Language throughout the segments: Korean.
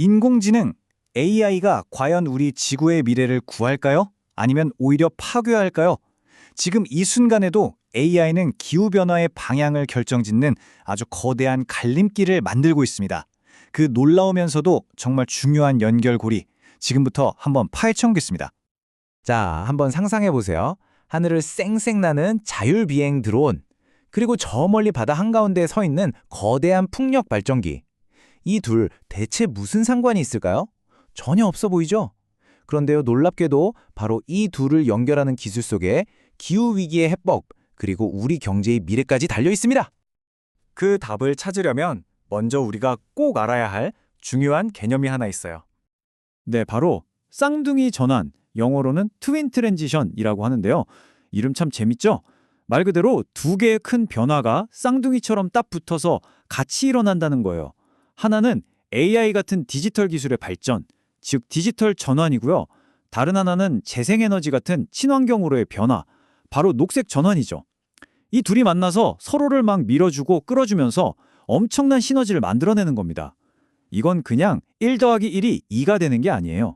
인공지능, AI가 과연 우리 지구의 미래를 구할까요? 아니면 오히려 파괴할까요? 지금 이 순간에도 AI는 기후변화의 방향을 결정짓는 아주 거대한 갈림길을 만들고 있습니다. 그 놀라우면서도 정말 중요한 연결고리, 지금부터 한번 파헤쳐보겠습니다. 자, 한번 상상해 보세요. 하늘을 쌩쌩 나는 자율비행 드론, 그리고 저 멀리 바다 한가운데에 서 있는 거대한 풍력 발전기. 이 둘 대체 무슨 상관이 있을까요? 전혀 없어 보이죠? 그런데요, 놀랍게도 바로 이 둘을 연결하는 기술 속에 기후위기의 해법, 그리고 우리 경제의 미래까지 달려 있습니다. 그 답을 찾으려면 먼저 우리가 꼭 알아야 할 중요한 개념이 하나 있어요. 네, 바로 쌍둥이 전환, 영어로는 트윈 트랜지션이라고 하는데요. 이름 참 재밌죠? 말 그대로 두 개의 큰 변화가 쌍둥이처럼 딱 붙어서 같이 일어난다는 거예요. 하나는 AI 같은 디지털 기술의 발전, 즉 디지털 전환이고요. 다른 하나는 재생에너지 같은 친환경으로의 변화, 바로 녹색 전환이죠. 이 둘이 만나서 서로를 막 밀어주고 끌어주면서 엄청난 시너지를 만들어내는 겁니다. 이건 그냥 1 더하기 1이 2가 되는 게 아니에요.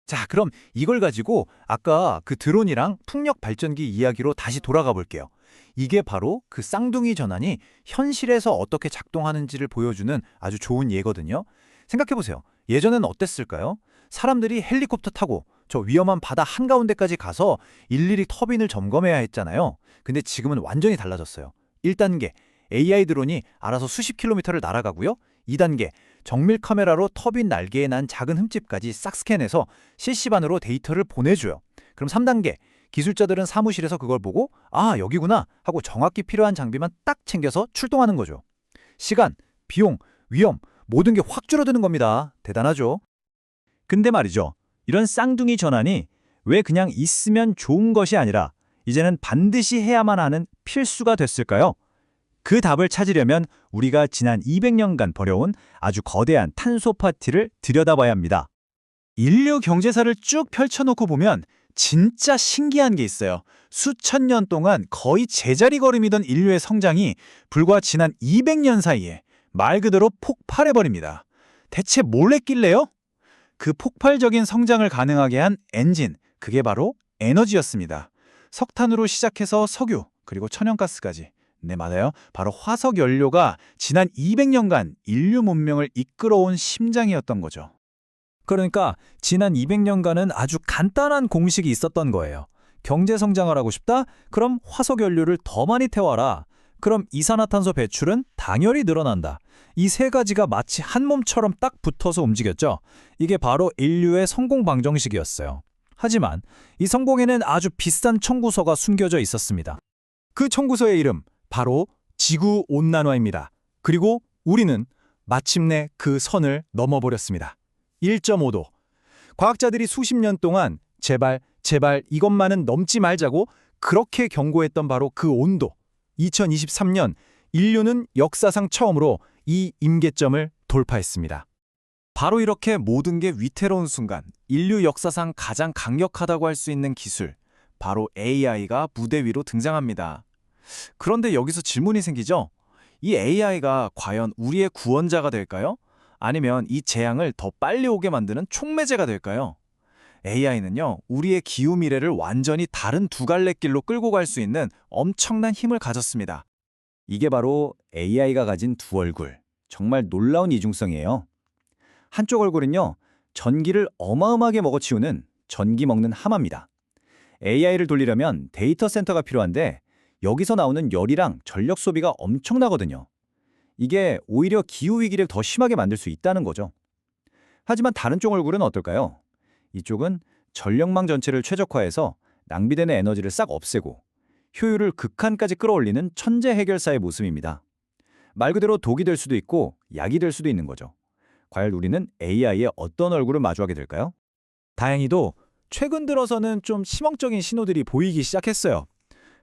자, 그럼 이걸 가지고 아까 그 드론이랑 풍력 발전기 이야기로 다시 돌아가 볼게요. 이게 바로 그 쌍둥이 전환이 현실에서 어떻게 작동하는지를 보여주는 아주 좋은 예거든요. 생각해보세요. 예전에는 어땠을까요? 사람들이 헬리콥터 타고 저 위험한 바다 한가운데까지 가서 일일이 터빈을 점검해야 했잖아요. 근데 지금은 완전히 달라졌어요. 1단계, AI 드론이 알아서 수십 킬로미터를 날아가고요. 2단계, 정밀 카메라로 터빈 날개에 난 작은 흠집까지 싹 스캔해서 실시간으로 데이터를 보내줘요. 그럼 3단계, 기술자들은 사무실에서 그걸 보고 아, 여기구나 하고 정확히 필요한 장비만 딱 챙겨서 출동하는 거죠. 시간, 비용, 위험 모든 게 확 줄어드는 겁니다. 대단하죠? 근데 말이죠. 이런 쌍둥이 전환이 왜 그냥 있으면 좋은 것이 아니라 이제는 반드시 해야만 하는 필수가 됐을까요? 그 답을 찾으려면 우리가 지난 200년간 벌여온 아주 거대한 탄소 파티를 들여다봐야 합니다. 인류 경제사를 쭉 펼쳐놓고 보면 진짜 신기한 게 있어요. 수천 년 동안 거의 제자리 걸음이던 인류의 성장이 불과 지난 200년 사이에 말 그대로 폭발해버립니다. 대체 뭘 했길래요? 그 폭발적인 성장을 가능하게 한 엔진, 그게 바로 에너지였습니다. 석탄으로 시작해서 석유, 그리고 천연가스까지. 네, 맞아요. 바로 화석 연료가 지난 200년간 인류 문명을 이끌어온 심장이었던 거죠. 그러니까 지난 200년간은 아주 간단한 공식이 있었던 거예요. 경제 성장을 하고 싶다? 그럼 화석 연료를 더 많이 태워라. 그럼 이산화탄소 배출은 당연히 늘어난다. 이 세 가지가 마치 한 몸처럼 딱 붙어서 움직였죠. 이게 바로 인류의 성공 방정식이었어요. 하지만 이 성공에는 아주 비싼 청구서가 숨겨져 있었습니다. 그 청구서의 이름, 바로 지구온난화입니다. 그리고 우리는 마침내 그 선을 넘어버렸습니다. 1.5도. 과학자들이 수십 년 동안 제발 이것만은 넘지 말자고 그렇게 경고했던 바로 그 온도. 2023년 인류는 역사상 처음으로 이 임계점을 돌파했습니다. 바로 이렇게 모든 게 위태로운 순간, 인류 역사상 가장 강력하다고 할 수 있는 기술, 바로 AI가 무대 위로 등장합니다. 그런데 여기서 질문이 생기죠? 이 AI가 과연 우리의 구원자가 될까요? 아니면 이 재앙을 더 빨리 오게 만드는 촉매제가 될까요? AI는요, 우리의 기후 미래를 완전히 다른 두 갈래 길로 끌고 갈 수 있는 엄청난 힘을 가졌습니다. 이게 바로 AI가 가진 두 얼굴, 정말 놀라운 이중성이에요. 한쪽 얼굴은요, 전기를 어마어마하게 먹어치우는 전기 먹는 하마입니다. AI를 돌리려면 데이터 센터가 필요한데 여기서 나오는 열이랑 전력 소비가 엄청나거든요. 이게 오히려 기후위기를 더 심하게 만들 수 있다는 거죠. 하지만 다른 쪽 얼굴은 어떨까요? 이쪽은 전력망 전체를 최적화해서 낭비되는 에너지를 싹 없애고 효율을 극한까지 끌어올리는 천재 해결사의 모습입니다. 말 그대로 독이 될 수도 있고 약이 될 수도 있는 거죠. 과연 우리는 AI의 어떤 얼굴을 마주하게 될까요? 다행히도 최근 들어서는 좀 희망적인 신호들이 보이기 시작했어요.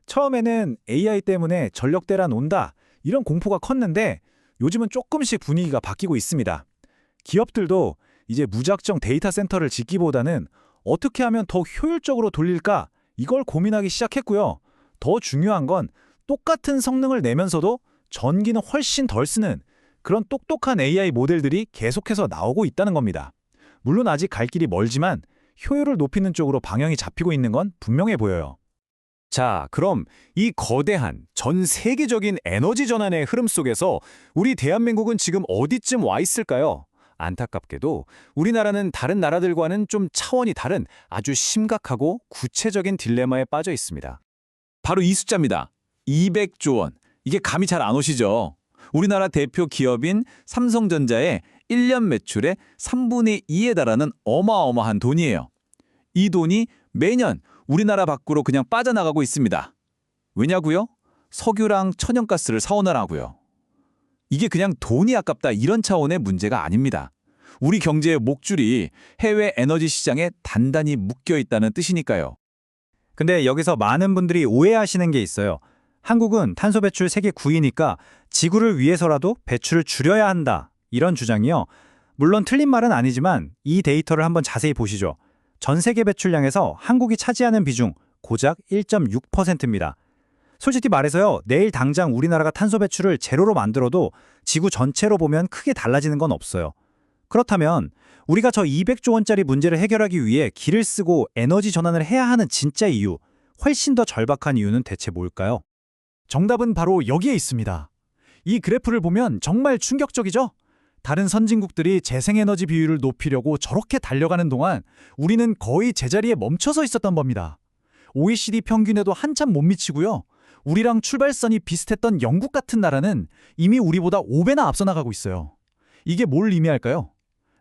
처음에는 AI 때문에 전력 대란 온다, 이런 공포가 컸는데 요즘은 조금씩 분위기가 바뀌고 있습니다. 기업들도 이제 무작정 데이터 센터를 짓기보다는 어떻게 하면 더 효율적으로 돌릴까, 이걸 고민하기 시작했고요. 더 중요한 건 똑같은 성능을 내면서도 전기는 훨씬 덜 쓰는 그런 똑똑한 AI 모델들이 계속해서 나오고 있다는 겁니다. 물론 아직 갈 길이 멀지만 효율을 높이는 쪽으로 방향이 잡히고 있는 건 분명해 보여요. 자, 그럼 이 거대한 전 세계적인 에너지 전환의 흐름 속에서 우리 대한민국은 지금 어디쯤 와 있을까요? 안타깝게도 우리나라는 다른 나라들과는 좀 차원이 다른 아주 심각하고 구체적인 딜레마에 빠져 있습니다. 바로 이 숫자입니다. 200조 원. 이게 감이 잘 안 오시죠? 우리나라 대표 기업인 삼성전자의 1년 매출의 3분의 2에 달하는 어마어마한 돈이에요. 이 돈이 매년 우리나라 밖으로 그냥 빠져나가고 있습니다. 왜냐고요? 석유랑 천연가스를 사오느라고요. 이게 그냥 돈이 아깝다 이런 차원의 문제가 아닙니다. 우리 경제의 목줄이 해외 에너지 시장에 단단히 묶여 있다는 뜻이니까요. 근데 여기서 많은 분들이 오해하시는 게 있어요. 한국은 탄소 배출 세계 9위니까 지구를 위해서라도 배출을 줄여야 한다. 이런 주장이요. 물론 틀린 말은 아니지만 이 데이터를 한번 자세히 보시죠. 전 세계 배출량에서 한국이 차지하는 비중 고작 1.6%입니다. 솔직히 말해서요. 내일 당장 우리나라가 탄소 배출을 제로로 만들어도 지구 전체로 보면 크게 달라지는 건 없어요. 그렇다면 우리가 저 200조 원짜리 문제를 해결하기 위해 기를 쓰고 에너지 전환을 해야 하는 진짜 이유, 훨씬 더 절박한 이유는 대체 뭘까요? 정답은 바로 여기에 있습니다. 이 그래프를 보면 정말 충격적이죠? 다른 선진국들이 재생에너지 비율을 높이려고 저렇게 달려가는 동안 우리는 거의 제자리에 멈춰서 있었던 겁니다. OECD 평균에도 한참 못 미치고요. 우리랑 출발선이 비슷했던 영국 같은 나라는 이미 우리보다 5배나 앞서 나가고 있어요. 이게 뭘 의미할까요?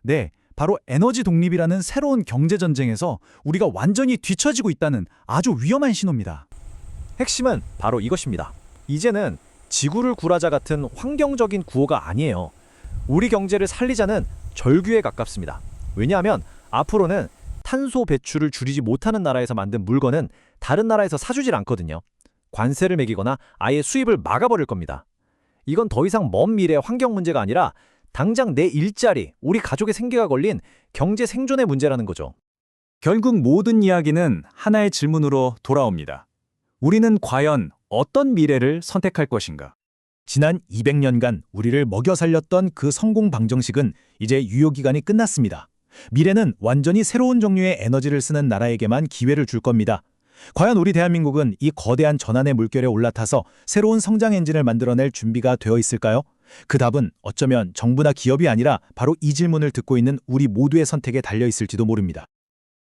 네, 바로 에너지 독립이라는 새로운 경제전쟁에서 우리가 완전히 뒤처지고 있다는 아주 위험한 신호입니다. 핵심은 바로 이것입니다. 이제는 지구를 구하자 같은 환경적인 구호가 아니에요. 우리 경제를 살리자는 절규에 가깝습니다. 왜냐하면 앞으로는 탄소 배출을 줄이지 못하는 나라에서 만든 물건은 다른 나라에서 사주질 않거든요. 관세를 매기거나 아예 수입을 막아버릴 겁니다. 이건 더 이상 먼 미래 환경 문제가 아니라 당장 내 일자리, 우리 가족의 생계가 걸린 경제 생존의 문제라는 거죠. 결국 모든 이야기는 하나의 질문으로 돌아옵니다. 우리는 과연 어떤 미래를 선택할 것인가? 지난 200년간 우리를 먹여 살렸던 그 성공 방정식은 이제 유효기간이 끝났습니다. 미래는 완전히 새로운 종류의 에너지를 쓰는 나라에게만 기회를 줄 겁니다. 과연 우리 대한민국은 이 거대한 전환의 물결에 올라타서 새로운 성장 엔진을 만들어낼 준비가 되어 있을까요? 그 답은 어쩌면 정부나 기업이 아니라 바로 이 질문을 듣고 있는 우리 모두의 선택에 달려 있을지도 모릅니다.